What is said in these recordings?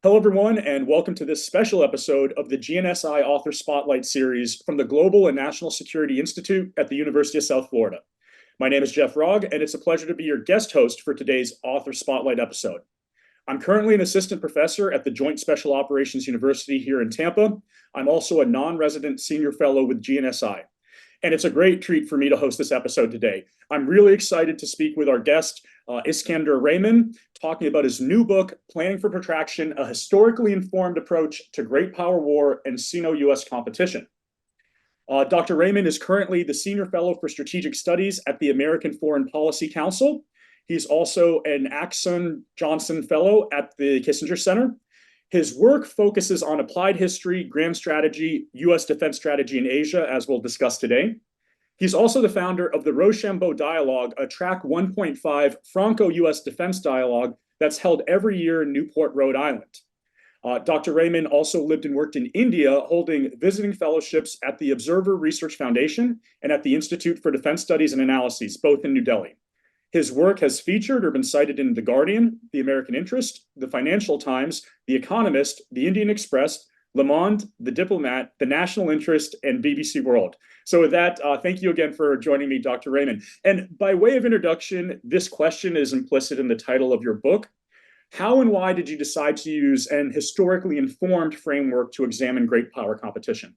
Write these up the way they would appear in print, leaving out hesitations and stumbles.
Hello, everyone, and welcome to this special episode of the GNSI Author Spotlight Series from the Global and National Security Institute at the University of South Florida. My name is Jeff Rogg, and it's a pleasure to be your guest host for today's Author Spotlight episode. I'm currently an assistant professor at the Joint Special Operations University here in Tampa. I'm also a non-resident senior fellow with GNSI. And it's a great treat for me to host this episode today. I'm really excited to speak with our guest, Iskander Rehman, talking about his new book, Planning for Protraction, a historically informed approach to great power war and Sino-US competition. Dr. Rehman is currently the Senior Fellow for Strategic Studies at the American Foreign Policy Council. He's also an Axon Johnson Fellow at the Kissinger Center. His work focuses on applied history, grand strategy, U.S. defense strategy in Asia, as we'll discuss today. He's also the founder of the Rochambeau Dialogue, a track 1.5 Franco-U.S. defense dialogue that's held every year in Newport, Rhode Island. Dr. Rehman also lived and worked in India, holding visiting fellowships at the Observer Research Foundation and at the Institute for Defense Studies and Analyses, both in New Delhi. His work has featured or been cited in The Guardian, The American Interest, The Financial Times, The Economist, The Indian Express, Le Monde, The Diplomat, The National Interest, and BBC World. So with that, thank you again for joining me, Dr. Rehman. And by way of introduction, this question is implicit in the title of your book. How and why did you decide to use an historically informed framework to examine great power competition?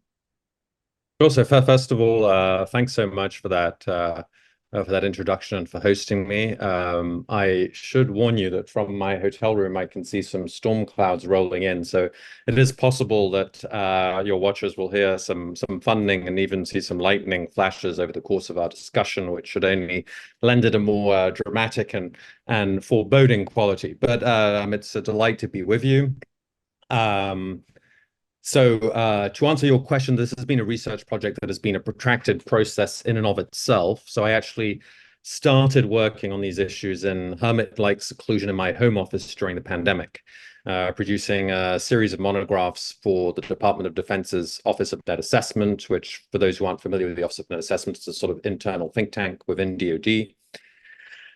Also, first of all, thanks so much for that introduction and for hosting me. I should warn you that from my hotel room, I can see some storm clouds rolling in. So it is possible that your watchers will hear some thundering and even see some lightning flashes over the course of our discussion, which should only lend it a more dramatic and foreboding quality. But it's a delight to be with you. So to answer your question, this has been a research project that has been a protracted process in and of itself. So I actually started working on these issues in hermit-like seclusion in my home office during the pandemic, producing a series of monographs for the Department of Defense's Office of Net Assessment, which, for those who aren't familiar with the Office of Net Assessment, is a sort of internal think tank within DoD.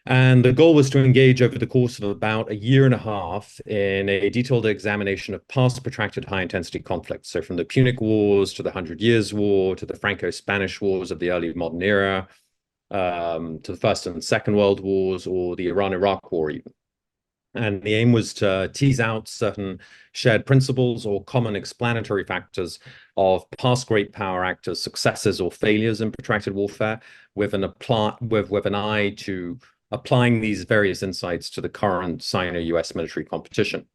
And the goal was to engage over the course of about a year and a half in a detailed examination of past protracted high-intensity conflicts. So from the Punic Wars to the 100 Years' War to the Franco-Spanish Wars of the early modern era, to the First and Second World Wars, or the Iran-Iraq War even. And the aim was to tease out certain shared principles or common explanatory factors of past great power actors' successes or failures in protracted warfare, with an eye to applying these various insights to the current Sino-US military competition.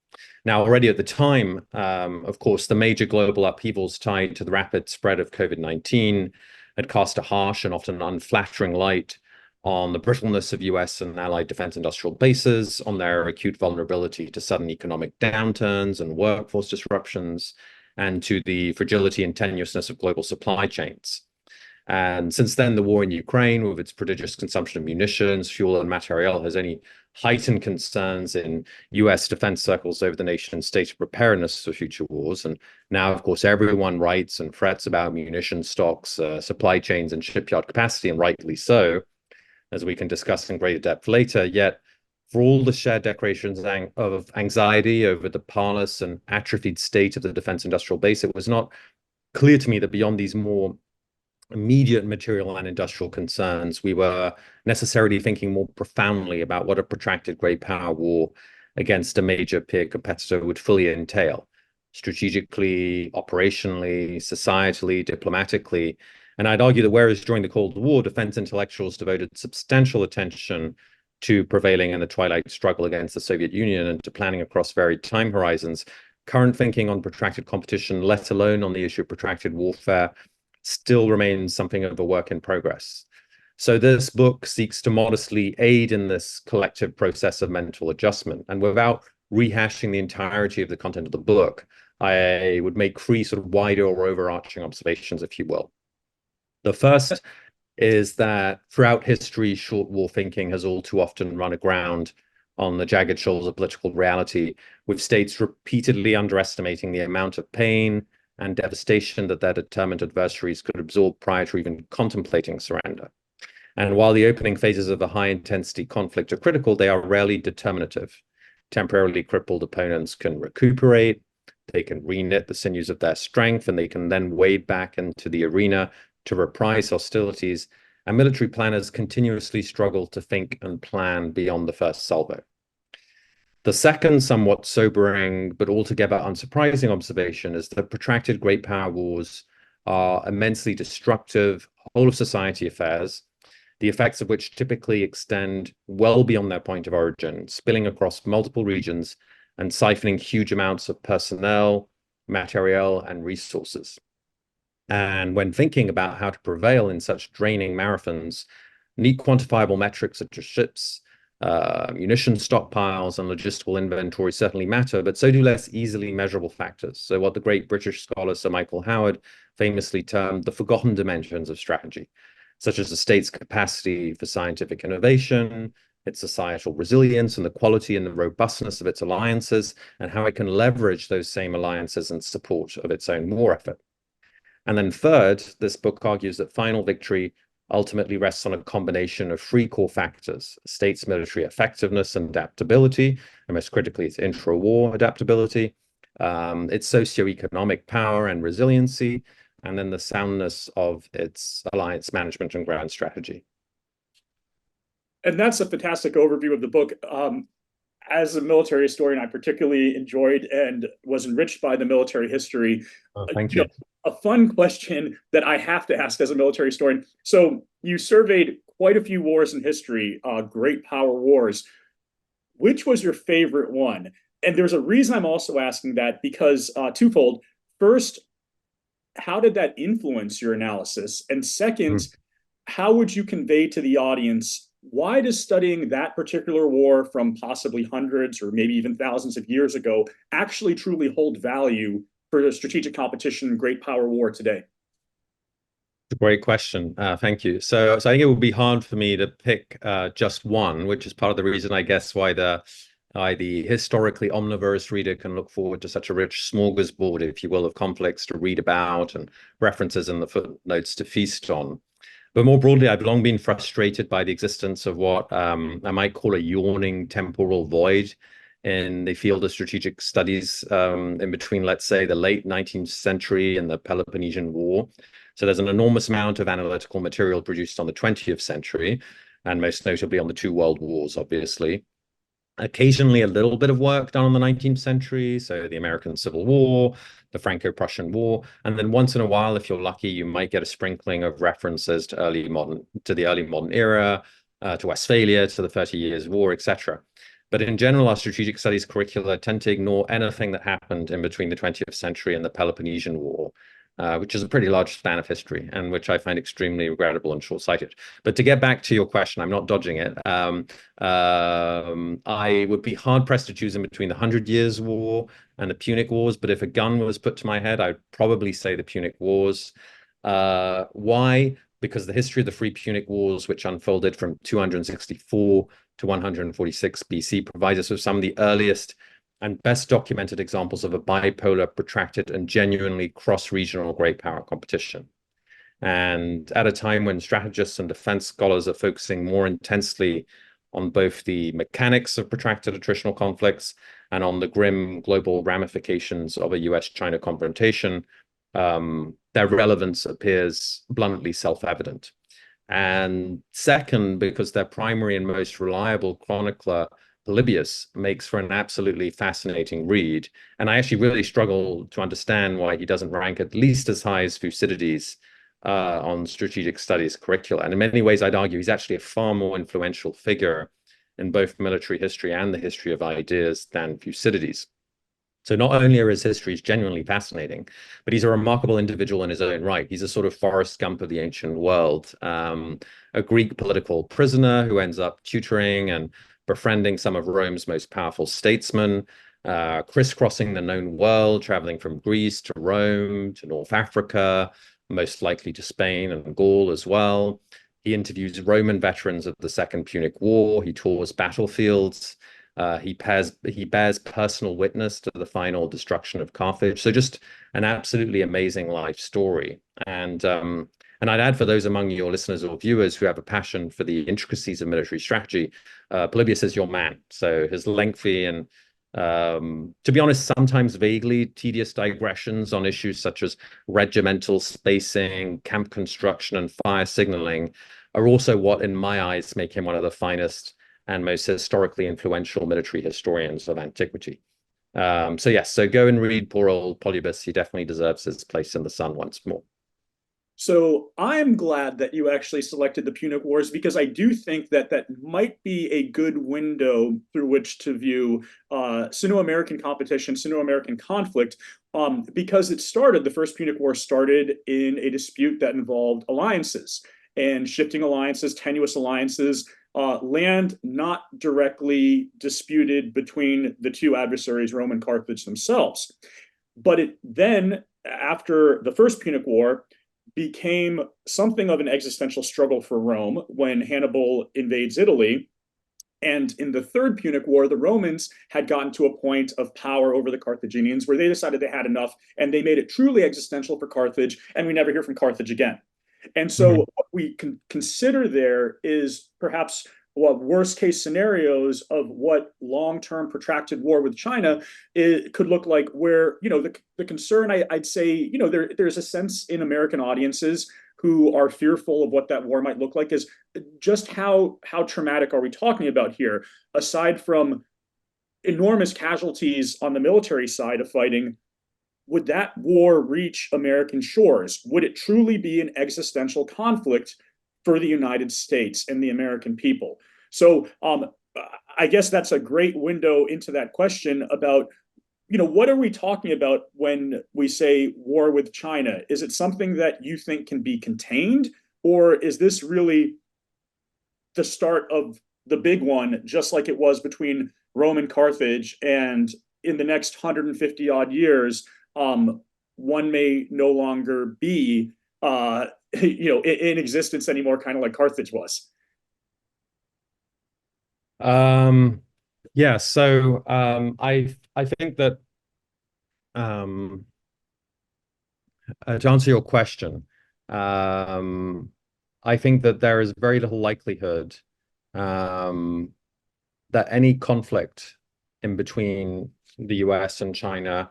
Now, already at the time, of course, the major global upheavals tied to the rapid spread of COVID-19 had cast a harsh and often unflattering light on the brittleness of US and allied defense industrial bases, on their acute vulnerability to sudden economic downturns and workforce disruptions, and to the fragility and tenuousness of global supply chains. And since then, the war in Ukraine, with its prodigious consumption of munitions, fuel, and materiel, has only heightened concerns in US defense circles over the nation's state of preparedness for future wars. And now, of course, everyone writes and frets about munition stocks, supply chains, and shipyard capacity, and rightly so, as we can discuss in greater depth later. Yet, for all the shared declarations of anxiety over the parlous and atrophied state of the defense industrial base, it was not clear to me that beyond these more immediate material and industrial concerns, we were necessarily thinking more profoundly about what a protracted great power war against a major peer competitor would fully entail, strategically, operationally, societally, diplomatically. And I'd argue that whereas during the Cold War, defense intellectuals devoted substantial attention to prevailing in the twilight struggle against the Soviet Union and to planning across varied time horizons, current thinking on protracted competition, let alone on the issue of protracted warfare, still remains something of a work in progress. So this book seeks to modestly aid in this collective process of mental adjustment. And without rehashing the entirety of the content of the book, I would make three sort of wider or overarching observations, if you will. The first is that throughout history, short war thinking has all too often run aground on the jagged shoulders of political reality, with states repeatedly underestimating the amount of pain and devastation that their determined adversaries could absorb prior to even contemplating surrender. And while the opening phases of a high-intensity conflict are critical, they are rarely determinative. temporarily crippled opponents can recuperate, they can reknit the sinews of their strength, and they can then wade back into the arena to reprise hostilities. And military planners continuously struggle to think and plan beyond the first salvo. The second, somewhat sobering but altogether unsurprising observation is that protracted great power wars are immensely destructive whole of society affairs, the effects of which typically extend well beyond their point of origin, spilling across multiple regions and siphoning huge amounts of personnel, materiel, and resources. And when thinking about how to prevail in such draining marathons, neat quantifiable metrics such as ships, munition stockpiles, and logistical inventory certainly matter, but so do less easily measurable factors. So what the great British scholar Sir Michael Howard famously termed the forgotten dimensions of strategy, such as the state's capacity for scientific innovation, its societal resilience, and the quality and the robustness of its alliances, and how it can leverage those same alliances in support of its own war effort. And then third, this book argues that final victory ultimately rests on a combination of three core factors: a state's military effectiveness and adaptability, and most critically, its intra-war adaptability, its socioeconomic power and resiliency, and then the soundness of its alliance management and ground strategy. And that's a fantastic overview of the book. As a military historian, I particularly enjoyed and was enriched by the military history. Oh, thank you. A fun question that I have to ask as a military historian. So you surveyed quite a few wars in history, great power wars. Which was your favorite one? And there's a reason I'm also asking that, because twofold. First, how did that influence your analysis? And second, how would you convey to the audience, why does studying that particular war from possibly hundreds or maybe even thousands of years ago actually truly hold value for the strategic competition great power war today? Great question. Thank you. So I think it would be hard for me to pick just one, which is part of the reason, I guess, why the historically omnivorous reader can look forward to such a rich smorgasbord, if you will, of conflicts to read about and references in the footnotes to feast on. But more broadly, I've long been frustrated by the existence of what I might call a yawning temporal void in the field of strategic studies in between, let's say, the late 19th century and the Peloponnesian War. So there's an enormous amount of analytical material produced on the 20th century, and most notably on the two world wars, obviously. Occasionally a little bit of work done on the 19th century, so the American Civil War, the Franco-Prussian War, and then once in a while, if you're lucky, you might get a sprinkling of references to the early modern era, to Westphalia, to the 30 Years' War, etc. But in general, our strategic studies curricula tend to ignore anything that happened in between the 20th century and the Peloponnesian War, which is a pretty large span of history, and which I find extremely regrettable and short-sighted. But to get back to your question, I'm not dodging it. I would be hard-pressed to choose in between the 100 Years' War and the Punic Wars, but if a gun was put to my head, I'd probably say the Punic Wars. Why? Because the history of the three Punic Wars, which unfolded from 264 to 146 BC, provides us with some of the earliest and best documented examples of a bipolar, protracted, and genuinely cross-regional great power competition. And at a time when strategists and defense scholars are focusing more intensely on both the mechanics of protracted attritional conflicts and on the grim global ramifications of a US-China confrontation, their relevance appears bluntly self-evident. And second, because their primary and most reliable chronicler, Polybius, makes for an absolutely fascinating read. And I actually really struggle to understand why he doesn't rank at least as high as Thucydides on strategic studies curricula. And in many ways, I'd argue he's actually a far more influential figure in both military history and the history of ideas than Thucydides. So not only are his histories genuinely fascinating, but he's a remarkable individual in his own right. He's a sort of Forrest Gump of the ancient world, a Greek political prisoner who ends up tutoring and befriending some of Rome's most powerful statesmen, crisscrossing the known world, traveling from Greece to Rome to North Africa, most likely to Spain and Gaul as well. He interviews Roman veterans of the Second Punic War. He tours battlefields. He bears personal witness to the final destruction of Carthage. So just an absolutely amazing life story. And I'd add, for those among your listeners or viewers who have a passion for the intricacies of military strategy, Polybius is your man. So his lengthy and, to be honest, sometimes vaguely tedious digressions on issues such as regimental spacing, camp construction, and fire signaling are also what, in my eyes, make him one of the finest and most historically influential military historians of antiquity. So yes, so go and read poor old Polybus. He definitely deserves his place in the sun once more. So I'm glad that you actually selected the Punic Wars, because I do think that that might be a good window through which to view Sino-American competition, Sino-American conflict, because the First Punic War started in a dispute that involved alliances and shifting alliances, tenuous alliances, land not directly disputed between the two adversaries, Rome and Carthage themselves. But it then, after the First Punic War, became something of an existential struggle for Rome when Hannibal invades Italy. And in the Third Punic War, the Romans had gotten to a point of power over the Carthaginians where they decided they had enough, and they made it truly existential for Carthage, and we never hear from Carthage again. And so what we can consider there is perhaps what worst case scenarios of what long-term protracted war with China could look like, where, the concern, I'd say, there's a sense in American audiences who are fearful of what that war might look like, is just how traumatic are we talking about here? Aside from enormous casualties on the military side of fighting, would that war reach American shores? Would it truly be an existential conflict for the United States and the American people? So I guess that's a great window into that question about, what are we talking about when we say war with China? Is it something that you think can be contained, or is this really the start of the big one, just like it was between Rome and Carthage, and in the next 150 odd years, one may no longer be, in existence anymore, kind of like Carthage was? Yeah, so I think that, to answer your question, I think that there is very little likelihood that any conflict in between the US and China,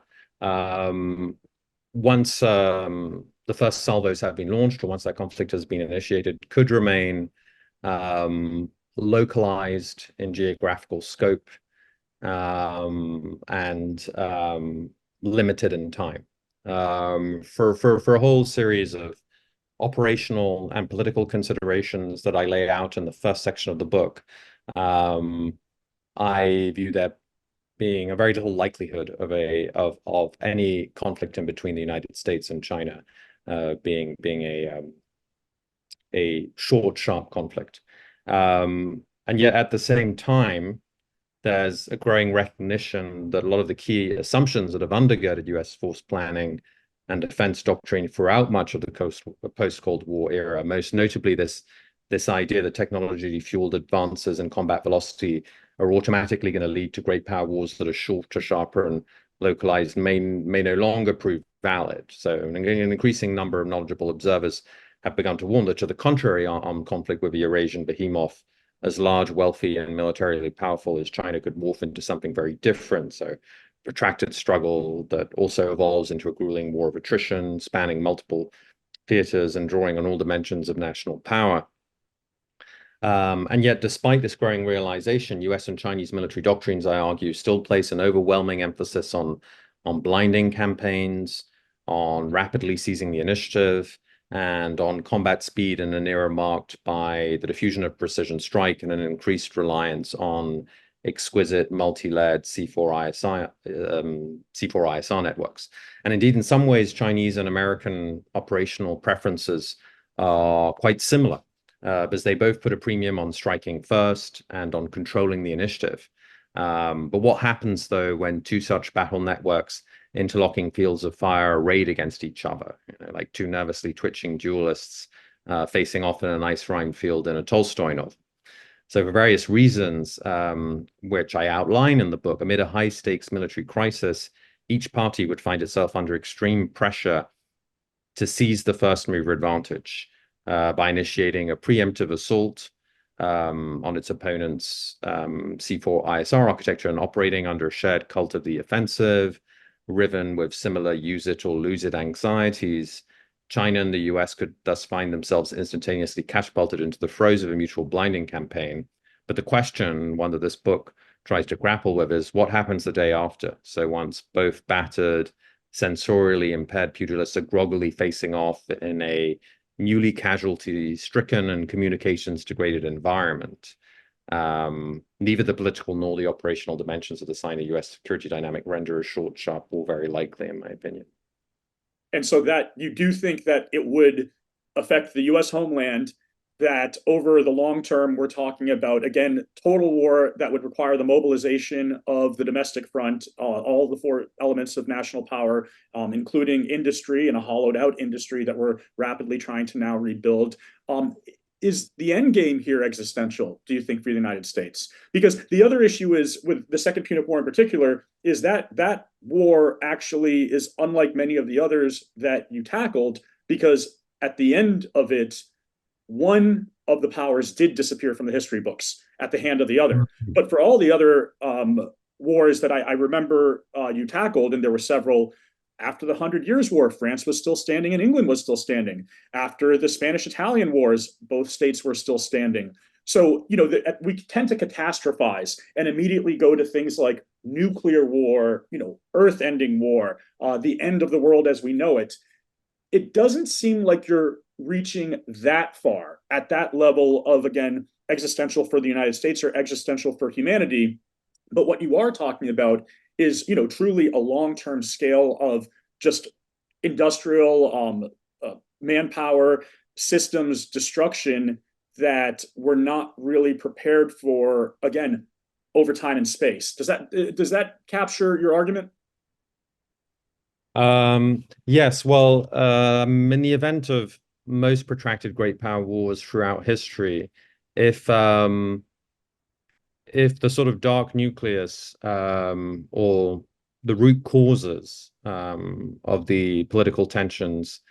once the first salvos have been launched, or once that conflict has been initiated, could remain localized in geographical scope, and limited in time, for a whole series of operational and political considerations that I lay out in the first section of the book. I view there being a very little likelihood of any conflict in between the United States and China being a short, sharp conflict. And yet at the same time, there's a growing recognition that a lot of the key assumptions that have undergirded US force planning and defense doctrine throughout much of the post-Cold War era, most notably this idea that technology-fueled advances in combat velocity are automatically going to lead to great power wars that are shorter, sharper, and localized, may no longer prove valid. So an increasing number of knowledgeable observers have begun to warn that, to the contrary, armed conflict with the Eurasian behemoth, as large, wealthy, and militarily powerful as China, could morph into something very different. So protracted struggle that also evolves into a grueling war of attrition, spanning multiple theaters and drawing on all dimensions of national power. And yet, despite this growing realization, US and Chinese military doctrines, I argue, still place an overwhelming emphasis on blinding campaigns, on rapidly seizing the initiative, and on combat speed in an era marked by the diffusion of precision strike and an increased reliance on exquisite multi-layered C4ISR networks. And indeed, in some ways, Chinese and American operational preferences are quite similar, because they both put a premium on striking first and on controlling the initiative. But what happens, though, when two such battle networks interlocking fields of fire arrayed against each other, like two nervously twitching duelists facing off in an ice-rimed field in a Tolstoy novel? So for various reasons, which I outline in the book, amid a high-stakes military crisis, each party would find itself under extreme pressure to seize the first mover advantage by initiating a preemptive assault on its opponent's C4 ISR architecture and operating under a shared cult of the offensive, riven with similar use it or lose it anxieties. China and the US could thus find themselves instantaneously catapulted into the throes of a mutual blinding campaign. But the question, one that this book tries to grapple with, is what happens the day after? So once both battered, sensorially impaired pugilists are groggily facing off in a newly casualty-stricken and communications-degraded environment. Neither the political nor the operational dimensions of the Sino-US security dynamic render a short, sharp war very likely, in my opinion. And so that you do think that it would affect the US homeland, that over the long term, we're talking about, again, total war that would require the mobilization of the domestic front, all the four elements of national power, including industry and a hollowed out industry that we're rapidly trying to now rebuild. Is the end game here existential, do you think, for the United States? Because the other issue is with the Second Punic War in particular, is that that war actually is unlike many of the others that you tackled, because at the end of it, one of the powers did disappear from the history books at the hand of the other. But for all the other wars that I remember you tackled, and there were several. After the 100 Years' War, France was still standing and England was still standing. After the Spanish-Italian Wars, both states were still standing. So, we tend to catastrophize and immediately go to things like nuclear war, earth-ending war, the end of the world as we know it. It doesn't seem like you're reaching that far at that level of, again, existential for the United States or existential for humanity. But what you are talking about is, truly a long-term scale of just industrial manpower systems destruction that we're not really prepared for, again, over time and space. Does that capture your argument? Yes, well, in the event of most protracted great power wars throughout history, if the sort of dark nucleus or the root causes of the political tensions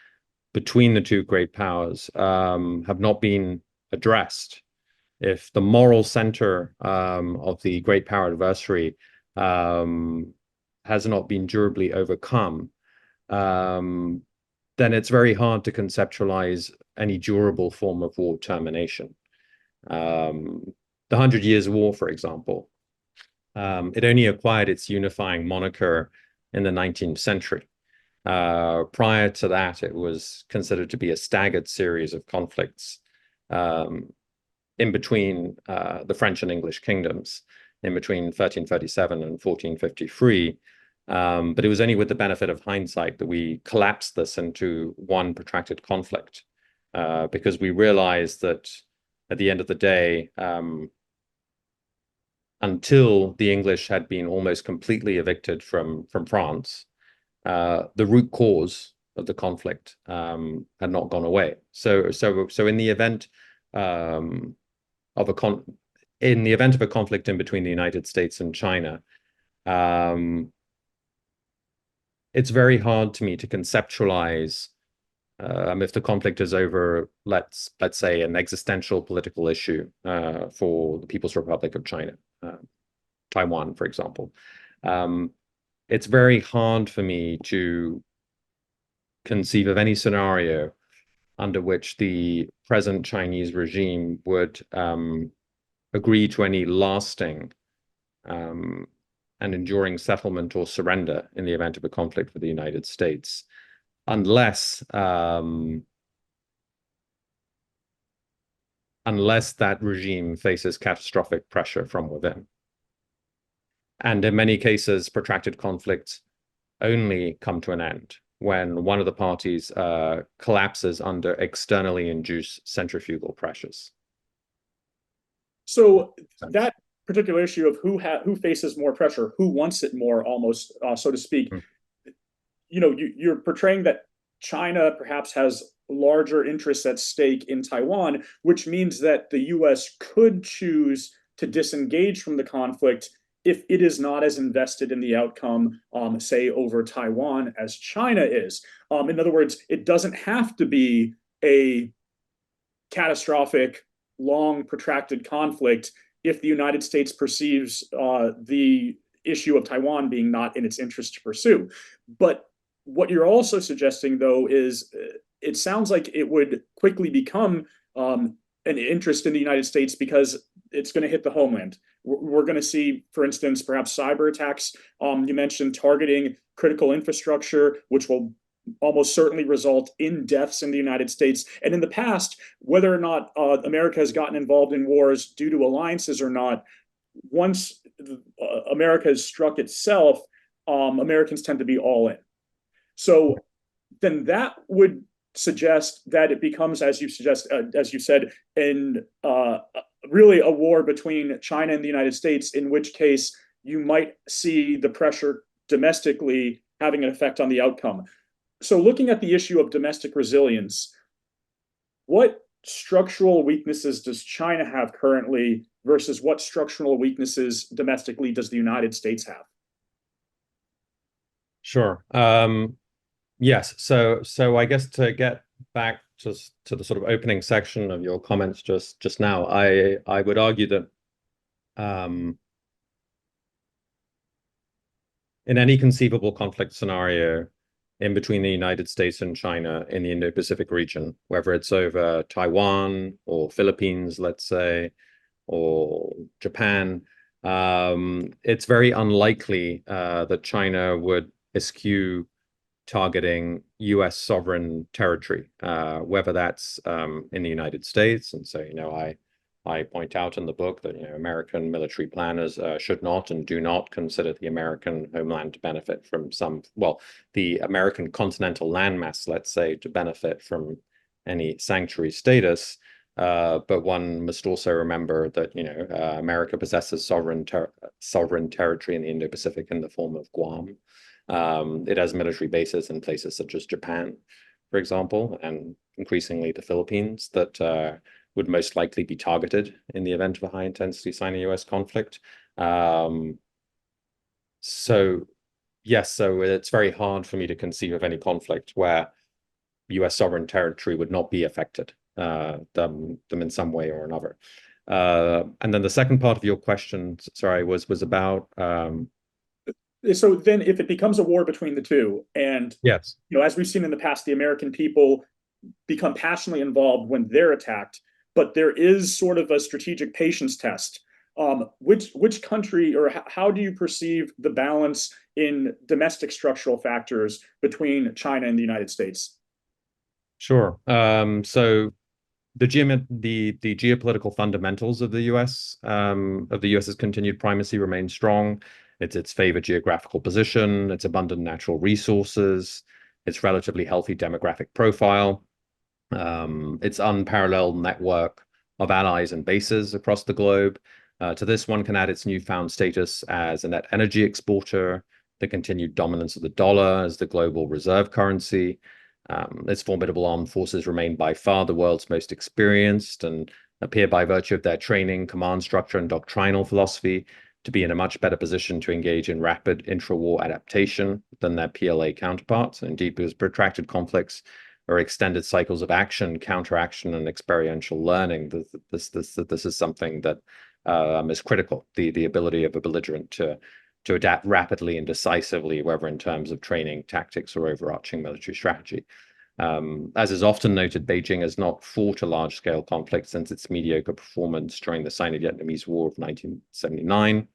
between the two great powers have not been addressed, if the moral center of the great power adversary has not been durably overcome, then it's very hard to conceptualize any durable form of war termination. The 100 Years' War, for example, it only acquired its unifying moniker in the 19th century. Prior to that, it was considered to be a staggered series of conflicts in between the French and English kingdoms, in between 1337 and 1453. But it was only with the benefit of hindsight that we collapsed this into one protracted conflict, because we realized that at the end of the day, until the English had been almost completely evicted from France, the root cause of the conflict had not gone away. So in the event of a conflict in between the United States and China, it's very hard to me to conceptualize if the conflict is over, let's say, an existential political issue for the People's Republic of China, Taiwan, for example. It's very hard for me to conceive of any scenario under which the present Chinese regime would agree to any lasting and enduring settlement or surrender in the event of a conflict with the United States, unless that regime faces catastrophic pressure from within. And in many cases, protracted conflicts only come to an end when one of the parties collapses under externally induced centrifugal pressures. So that particular issue of who faces more pressure, who wants it more, almost so to speak, you're portraying that China perhaps has larger interests at stake in Taiwan, which means that the US could choose to disengage from the conflict if it is not as invested in the outcome, say, over Taiwan as China is. In other words, it doesn't have to be a catastrophic, long, protracted conflict if the United States perceives the issue of Taiwan being not in its interest to pursue. But what you're also suggesting, though, is it sounds like it would quickly become an interest in the United States because it's going to hit the homeland. We're going to see, for instance, perhaps cyber attacks. You mentioned targeting critical infrastructure, which will almost certainly result in deaths in the United States. And in the past, whether or not America has gotten involved in wars due to alliances or not, once America has struck itself, Americans tend to be all in. So then that would suggest that it becomes, as you said, in really a war between China and the United States, in which case you might see the pressure domestically having an effect on the outcome. So looking at the issue of domestic resilience, what structural weaknesses does China have currently versus what structural weaknesses domestically does the United States have? Sure. Yes. So I guess to get back just to the sort of opening section of your comments just now, I would argue that in any conceivable conflict scenario in between the United States and China in the Indo-Pacific region, whether it's over Taiwan or Philippines, let's say, or Japan, it's very unlikely that China would eschew targeting US sovereign territory, whether that's in the United States. And so, I point out in the book that, American military planners should not and do not consider the American homeland to benefit from the American continental landmass, let's say, to benefit from any sanctuary status. But one must also remember that, America possesses sovereign territory in the Indo-Pacific in the form of Guam. It has military bases in places such as Japan, for example, and increasingly the Philippines that would most likely be targeted in the event of a high-intensity Sino-US conflict. So it's very hard for me to conceive of any conflict where US sovereign territory would not be affected, them in some way or another. And then the second part of your question, sorry, was about so then if it becomes a war between the two, and yes, as we've seen in the past, the American people become passionately involved when they're attacked, but there is sort of a strategic patience test. Which country, or how do you perceive the balance in domestic structural factors between China and the United States? Sure. So the geopolitical fundamentals of the US's continued primacy remain strong. It's its favored geographical position, its abundant natural resources, its relatively healthy demographic profile, its unparalleled network of allies and bases across the globe. To this, one can add its newfound status as a net energy exporter, the continued dominance of the dollar as the global reserve currency. Its formidable armed forces remain by far the world's most experienced and appear by virtue of their training, command structure, and doctrinal philosophy to be in a much better position to engage in rapid intra-war adaptation than their PLA counterparts. Indeed, because protracted conflicts or extended cycles of action, counteraction, and experiential learning, this is something that is critical, the ability of a belligerent to adapt rapidly and decisively, whether in terms of training, tactics, or overarching military strategy. As is often noted, Beijing has not fought a large-scale conflict since its mediocre performance during the Sino-Vietnamese War of 1979.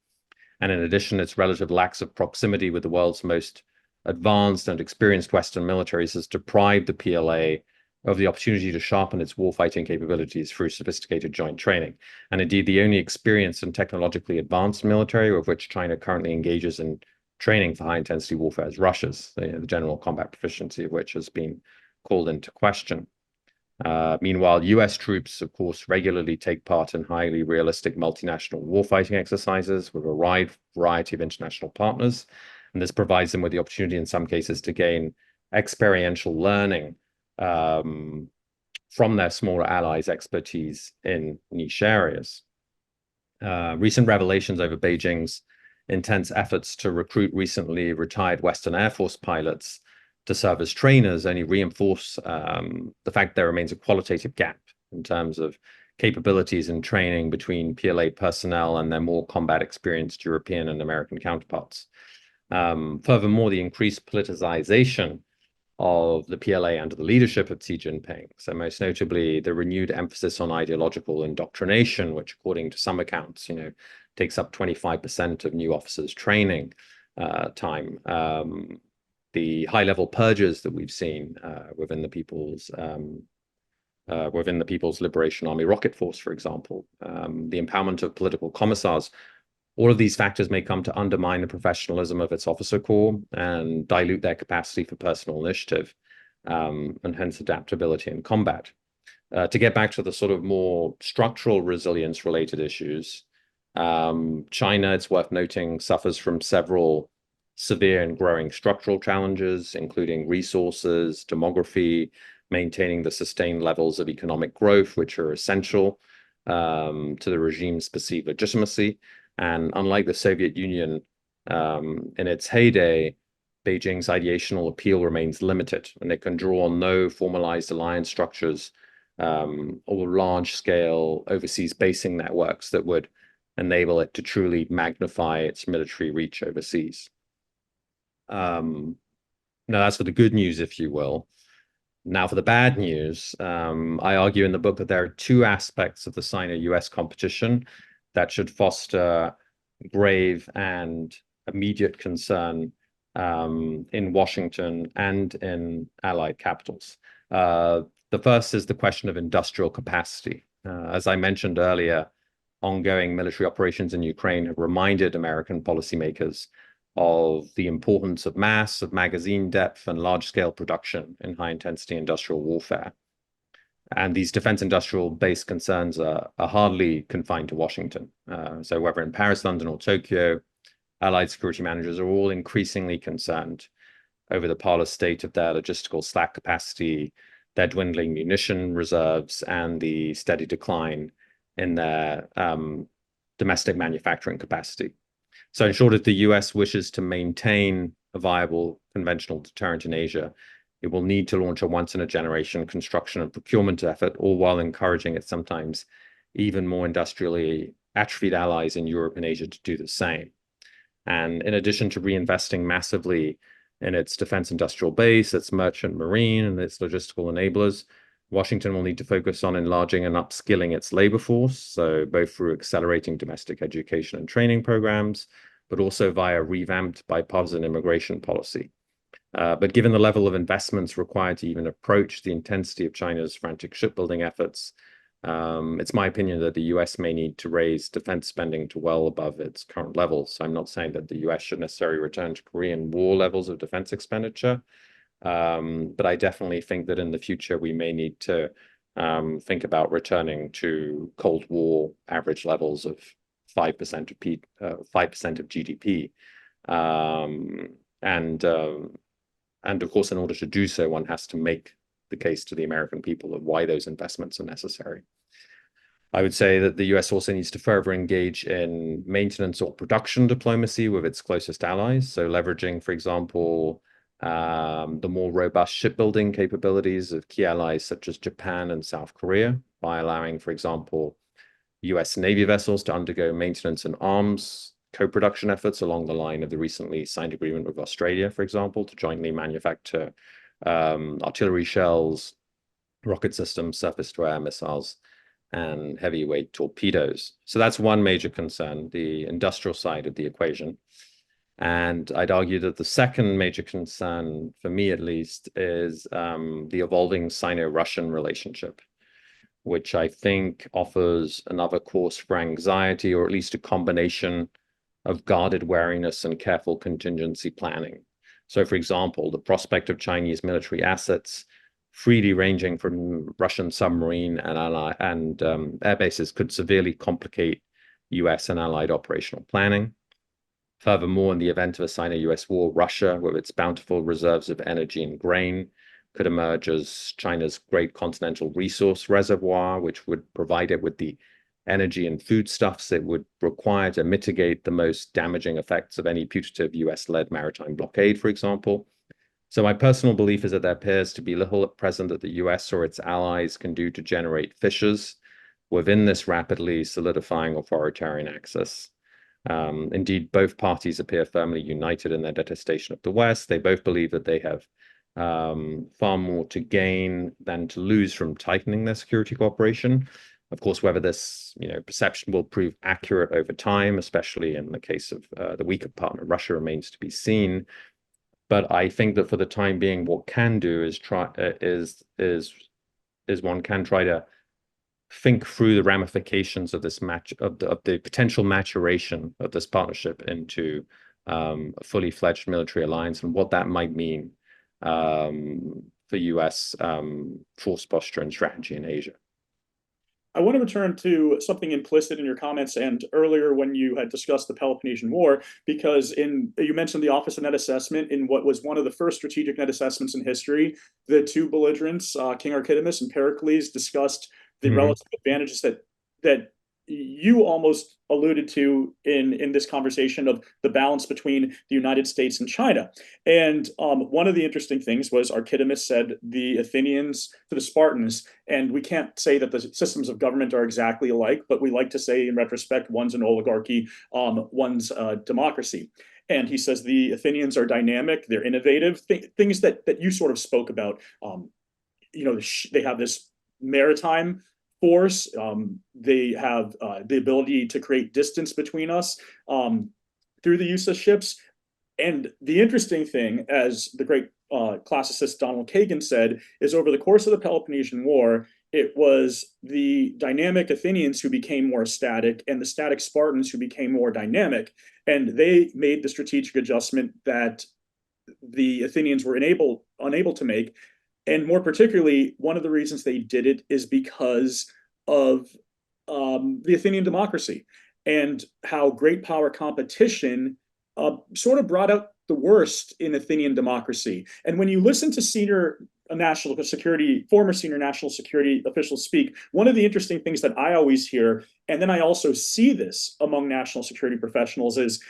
And in addition, its relative lack of proximity with the world's most advanced and experienced Western militaries has deprived the PLA of the opportunity to sharpen its warfighting capabilities through sophisticated joint training. And indeed, the only experienced and technologically advanced military of which China currently engages in training for high-intensity warfare is Russia's, the general combat proficiency of which has been called into question. Meanwhile, US troops, of course, regularly take part in highly realistic multinational warfighting exercises with a wide variety of international partners. And this provides them with the opportunity, in some cases, to gain experiential learning from their smaller allies' expertise in niche areas. Recent revelations over Beijing's intense efforts to recruit recently retired Western Air Force pilots to serve as trainers only reinforce the fact there remains a qualitative gap in terms of capabilities and training between PLA personnel and their more combat experienced European and American counterparts. Furthermore, the increased politicization of the PLA under the leadership of Xi Jinping. So most notably, the renewed emphasis on ideological indoctrination, which according to some accounts, takes up 25% of new officers' training time. The high-level purges that we've seen within the People's Liberation Army Rocket Force, for example, the empowerment of political commissars. All of these factors may come to undermine the professionalism of its officer corps and dilute their capacity for personal initiative, and hence adaptability in combat. To get back to the sort of more structural resilience-related issues, China, it's worth noting, suffers from several severe and growing structural challenges, including resources, demography, maintaining the sustained levels of economic growth, which are essential to the regime's perceived legitimacy. And unlike the Soviet Union in its heyday, Beijing's ideational appeal remains limited, and it can draw on no formalized alliance structures or large-scale overseas basing networks that would enable it to truly magnify its military reach overseas. Now, that's for the good news, if you will. Now, for the bad news, I argue in the book that there are two aspects of the Sino-US competition that should foster grave and immediate concern in Washington and in allied capitals. The first is the question of industrial capacity. As I mentioned earlier, ongoing military operations in Ukraine have reminded American policymakers of the importance of mass, of magazine depth, and large-scale production in high-intensity industrial warfare. And these defense industrial-based concerns are hardly confined to Washington. So whether in Paris, London, or Tokyo, allied security managers are all increasingly concerned over the parlous state of their logistical slack capacity, their dwindling munition reserves, and the steady decline in their domestic manufacturing capacity. So in short, if the US wishes to maintain a viable conventional deterrent in Asia, it will need to launch a once-in-a-generation construction and procurement effort, all while encouraging its sometimes even more industrially atrophied allies in Europe and Asia to do the same. And in addition to reinvesting massively in its defense industrial base, its merchant marine, and its logistical enablers, Washington will need to focus on enlarging and upskilling its labor force, so both through accelerating domestic education and training programs, but also via revamped bipartisan immigration policy. But given the level of investments required to even approach the intensity of China's frantic shipbuilding efforts, it's my opinion that the US may need to raise defense spending to well above its current levels. I'm not saying that the US should necessarily return to Korean War levels of defense expenditure, but I definitely think that in the future we may need to think about returning to Cold War average levels of 5% of GDP. And of course, in order to do so, one has to make the case to the American people of why those investments are necessary. I would say that the US also needs to further engage in maintenance or production diplomacy with its closest allies. So leveraging, for example, the more robust shipbuilding capabilities of key allies such as Japan and South Korea by allowing, for example, US Navy vessels to undergo maintenance and arms co-production efforts along the line of the recently signed agreement with Australia, for example, to jointly manufacture artillery shells, rocket systems, surface-to-air missiles, and heavyweight torpedoes. So that's one major concern, the industrial side of the equation. And I'd argue that the second major concern, for me at least, is the evolving Sino-Russian relationship, which I think offers another cause for anxiety, or at least a combination of guarded wariness and careful contingency planning. So, for example, the prospect of Chinese military assets freely ranging from Russian submarine and air bases could severely complicate US and allied operational planning. Furthermore, in the event of a Sino-US war, Russia, with its bountiful reserves of energy and grain, could emerge as China's great continental resource reservoir, which would provide it with the energy and foodstuffs it would require to mitigate the most damaging effects of any putative US-led maritime blockade, for example. So my personal belief is that there appears to be little at present that the US or its allies can do to generate fissures within this rapidly solidifying authoritarian axis. Indeed, both parties appear firmly united in their detestation of the West. They both believe that they have far more to gain than to lose from tightening their security cooperation. Of course, whether this perception will prove accurate over time, especially in the case of the weaker partner, Russia, remains to be seen. But I think that for the time being, what can do is one can try to think through the ramifications of this of the potential maturation of this partnership into a fully fledged military alliance and what that might mean for US force posture and strategy in Asia. I want to return to something implicit in your comments and earlier when you had discussed the Peloponnesian War, because you mentioned the Office of Net Assessment in what was one of the first strategic net assessments in history. The two belligerents, King Archidamus and Pericles, discussed the relative advantages that you almost alluded to in this conversation of the balance between the United States and China. And one of the interesting things was Archidamus said the Athenians to the Spartans, and we can't say that the systems of government are exactly alike, but we like to say in retrospect, one's an oligarchy, one's a democracy. And he says the Athenians are dynamic, they're innovative, things that you sort of spoke about. They have this maritime force. They have the ability to create distance between us through the use of ships. And the interesting thing, as the great classicist Donald Kagan said, is over the course of the Peloponnesian War, it was the dynamic Athenians who became more static and the static Spartans who became more dynamic. And they made the strategic adjustment that the Athenians were unable to make. And more particularly, one of the reasons they did it is because of the Athenian democracy and how great power competition sort of brought out the worst in Athenian democracy. And when you listen to former senior national security officials speak, one of the interesting things that I always hear, and then I also see this among national security professionals, is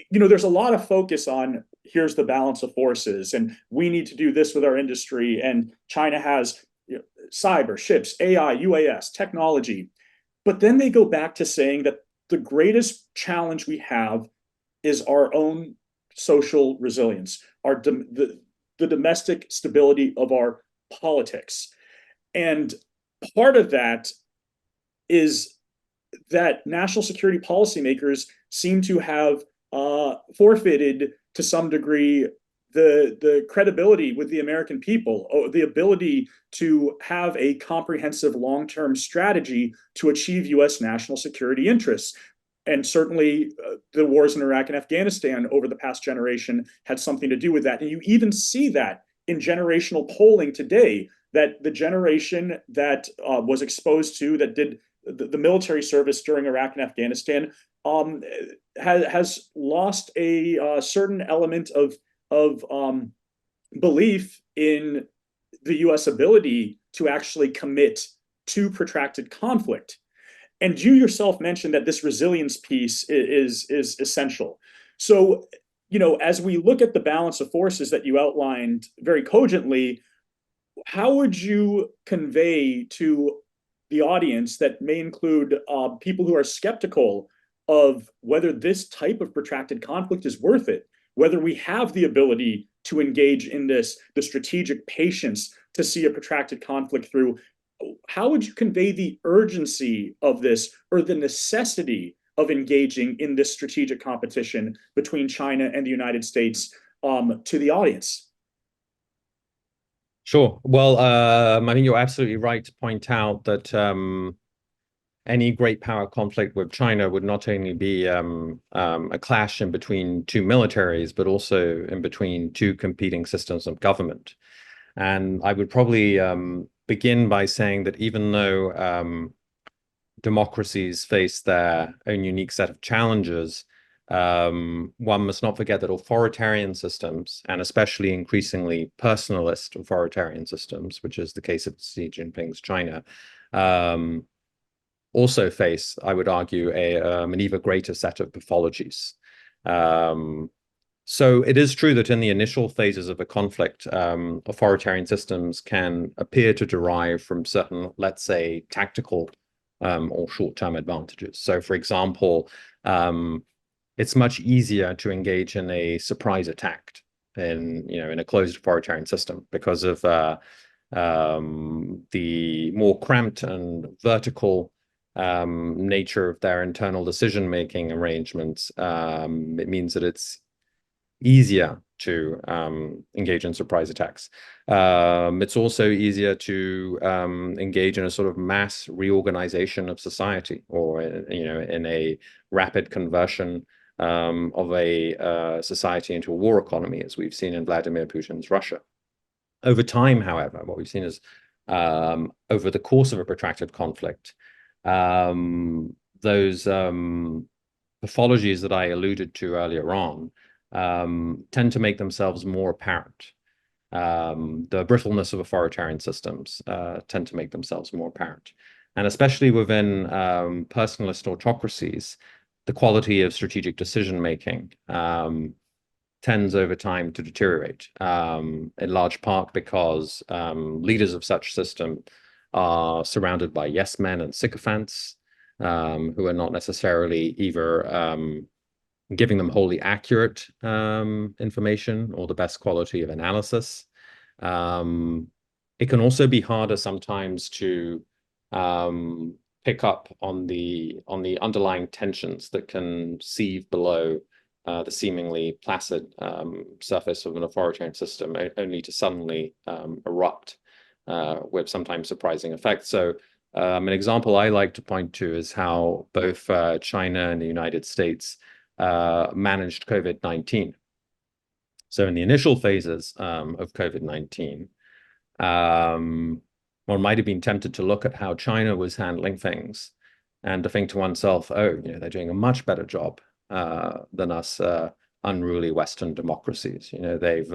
there's a lot of focus on here's the balance of forces and we need to do this with our industry, and China has cyber, ships, AI, UAS, technology. But then they go back to saying that the greatest challenge we have is our own social resilience, the domestic stability of our politics. And part of that is that national security policymakers seem to have forfeited to some degree the credibility with the American people, or the ability to have a comprehensive long-term strategy to achieve U.S. national security interests. And certainly the wars in Iraq and Afghanistan over the past generation had something to do with that. And you even see that in generational polling today, that the generation that was exposed to, that did the military service during Iraq and Afghanistan, has lost a certain element of belief in the U.S. ability to actually commit to protracted conflict. And you yourself mentioned that this resilience piece is essential. So, as we look at the balance of forces that you outlined very cogently, how would you convey to the audience that may include people who are skeptical of whether this type of protracted conflict is worth it, whether we have the ability to engage in the strategic patience to see a protracted conflict through? How would you convey the urgency of this, or the necessity of engaging in this strategic competition between China and the United States to the audience? Sure. Well, I think you're absolutely right to point out that any great power conflict with China would not only be a clash in between two militaries, but also in between two competing systems of government. And I would probably begin by saying that even though democracies face their own unique set of challenges, One must not forget that authoritarian systems, and especially increasingly personalist authoritarian systems, which is the case of Xi Jinping's China, also face, I would argue, an even greater set of pathologies. So it is true that in the initial phases of a conflict, authoritarian systems can appear to derive from certain, let's say, tactical or short-term advantages. So, for example, it's much easier to engage in a surprise attack in a closed authoritarian system because of the more cramped and vertical nature of their internal decision-making arrangements. It means that it's easier to engage in surprise attacks. It's also easier to engage in a sort of mass reorganization of society, or in a rapid conversion of a society into a war economy, as we've seen in Vladimir Putin's Russia. Over time, however, what we've seen is over the course of a protracted conflict, those pathologies that I alluded to earlier on tend to make themselves more apparent. The brittleness of authoritarian systems tend to make themselves more apparent. And especially within personalist autocracies, the quality of strategic decision-making tends over time to deteriorate, in large part because leaders of such system are surrounded by yes men and sycophants who are not necessarily either giving them wholly accurate information or the best quality of analysis. It can also be harder sometimes to pick up on the underlying tensions that can seethe below the seemingly placid surface of an authoritarian system, only to suddenly erupt with sometimes surprising effects. So an example I like to point to is how both China and the United States managed COVID-19. So in the initial phases of COVID-19, one might have been tempted to look at how China was handling things and to think to oneself, oh, they're doing a much better job than us unruly Western democracies. They've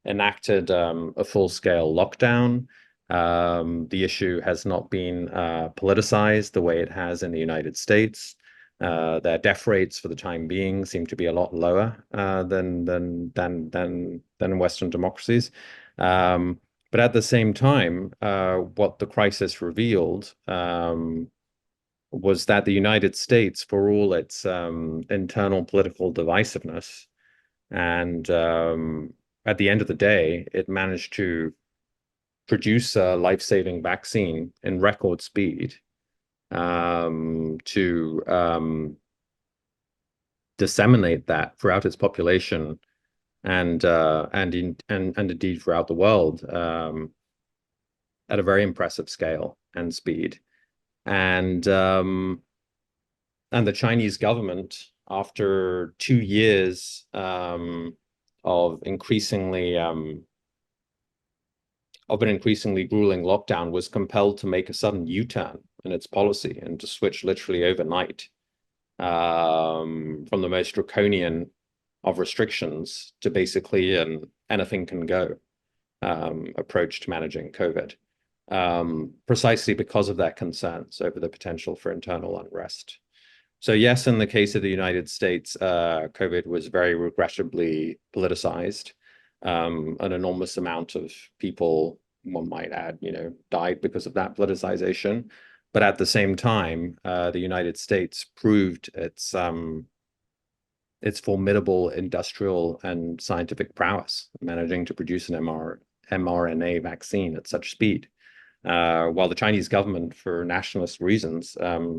enacted a full-scale lockdown. The issue has not been politicized the way it has in the United States. Their death rates for the time being seem to be a lot lower than in Western democracies. But at the same time, what the crisis revealed was that the United States, for all its internal political divisiveness, and at the end of the day, it managed to produce a life-saving vaccine in record speed to disseminate that throughout its population and indeed throughout the world at a very impressive scale and speed. And the Chinese government, after 2 years of an increasingly grueling lockdown, was compelled to make a sudden U-turn in its policy and to switch literally overnight from the most draconian of restrictions to basically an anything can go approach to managing COVID, precisely because of their concerns over the potential for internal unrest. So yes, in the case of the United States, COVID was very regrettably politicized. An enormous amount of people, one might add, died because of that politicization. But at the same time, the United States proved its formidable industrial and scientific prowess, managing to produce an mRNA vaccine at such speed, while the Chinese government, for nationalist reasons,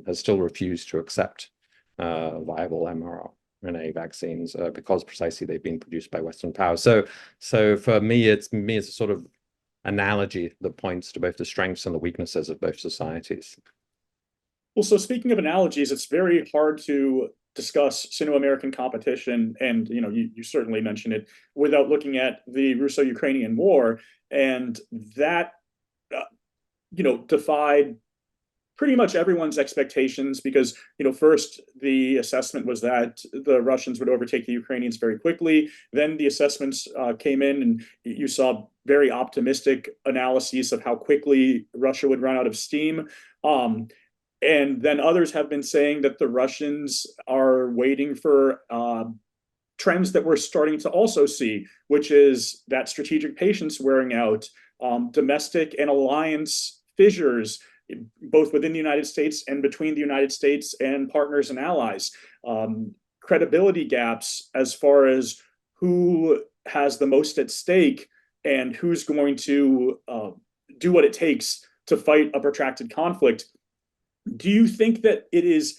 has still refused to accept viable mRNA vaccines because precisely they've been produced by Western powers. So for me, it's a sort of analogy that points to both the strengths and the weaknesses of both societies. Well, so speaking of analogies, it's very hard to discuss Sino-American competition, and you certainly mentioned it, without looking at the Russo-Ukrainian War, and that defied pretty much everyone's expectations because, first the assessment was that the Russians would overtake the Ukrainians very quickly. Then the assessments came in, and you saw very optimistic analyses of how quickly Russia would run out of steam. And then others have been saying that the Russians are waiting for trends that we're starting to also see, which is that strategic patience wearing out, domestic and alliance fissures, both within the United States and between the United States and partners and allies, credibility gaps as far as who has the most at stake and who's going to do what it takes to fight a protracted conflict. Do you think that it is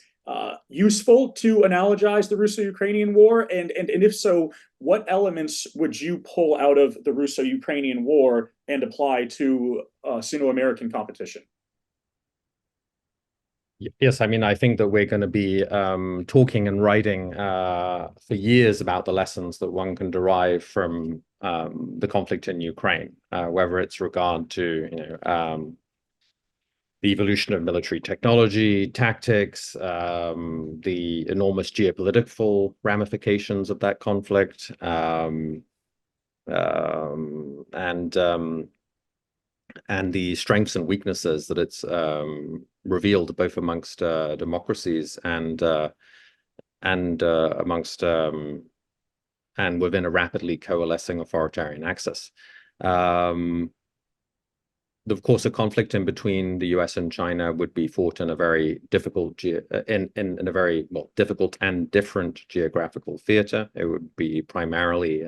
useful to analogize the Russo-Ukrainian war? And if so, what elements would you pull out of the Russo-Ukrainian war and apply to Sino-American competition? Yes, I mean, I think that we're going to be talking and writing for years about the lessons that one can derive from the conflict in Ukraine, whether it's regard to, the evolution of military technology, tactics, the enormous geopolitical ramifications of that conflict, and the strengths and weaknesses that it's revealed both amongst democracies and amongst and within a rapidly coalescing authoritarian axis. Of course, a conflict in between the US and China would be fought in a very difficult in a very difficult and different geographical theater. It would be primarily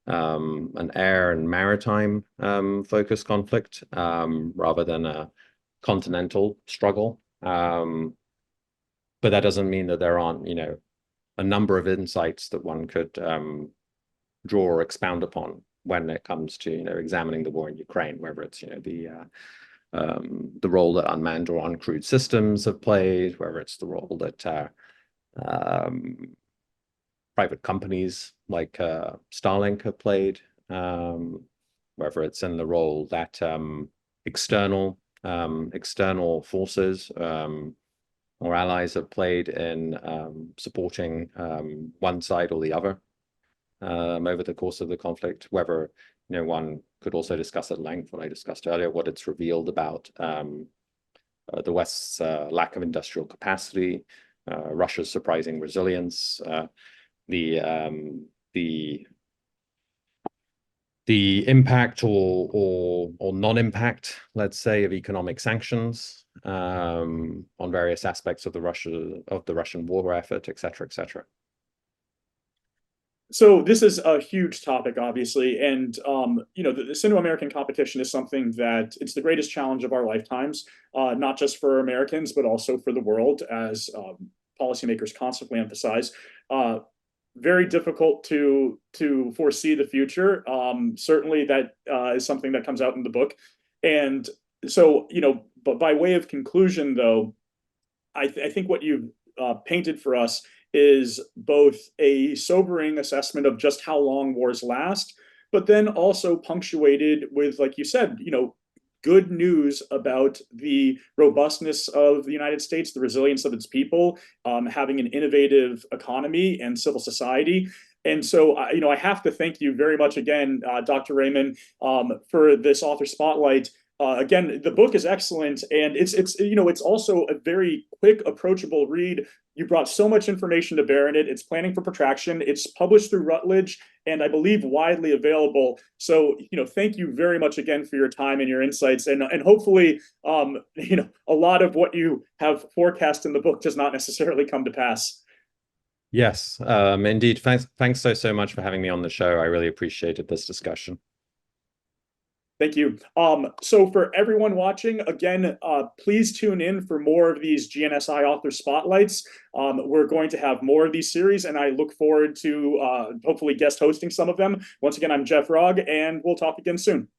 an air and maritime focused conflict rather than a continental struggle. But that doesn't mean that there aren't, a number of insights that one could draw or expound upon when it comes to, examining the war in Ukraine, whether it's, the role that unmanned or uncrewed systems have played, whether it's the role that private companies like Starlink have played, whether it's in the role that external forces or allies have played in supporting one side or the other over the course of the conflict, whether one could also discuss at length what I discussed earlier, what it's revealed about the West's lack of industrial capacity, Russia's surprising resilience, the impact or non-impact, let's say, of economic sanctions on various aspects of the Russian war effort, et cetera, et cetera. So this is a huge topic, obviously, and the Sino-American competition is something that it's the greatest challenge of our lifetimes, not just for Americans, but also for the world, as policymakers constantly emphasize. Very difficult to foresee the future. Certainly, that is something that comes out in the book, and so but by way of conclusion, though, I think what you've painted for us is both a sobering assessment of just how long wars last, but then also punctuated with, like you said, good news about the robustness of the United States, the resilience of its people, having an innovative economy and civil society. And so, I have to thank you very much again, Dr. Rehman, for this author spotlight. Again, the book is excellent, and it's also a very quick, approachable read. You brought so much information to bear in it. It's Planning for Protraction. It's published through Routledge, and I believe widely available. So, thank you very much again for your time and your insights, and hopefully, a lot of what you have forecast in the book does not necessarily come to pass. Yes, indeed. Thanks so much for having me on the show. I really appreciated this discussion. Thank you. So for everyone watching, again, please tune in for more of these GNSI author spotlights. We're going to have more of these series, and I look forward to hopefully guest hosting some of them. Once again, I'm Jeff Rogg, and we'll talk again soon.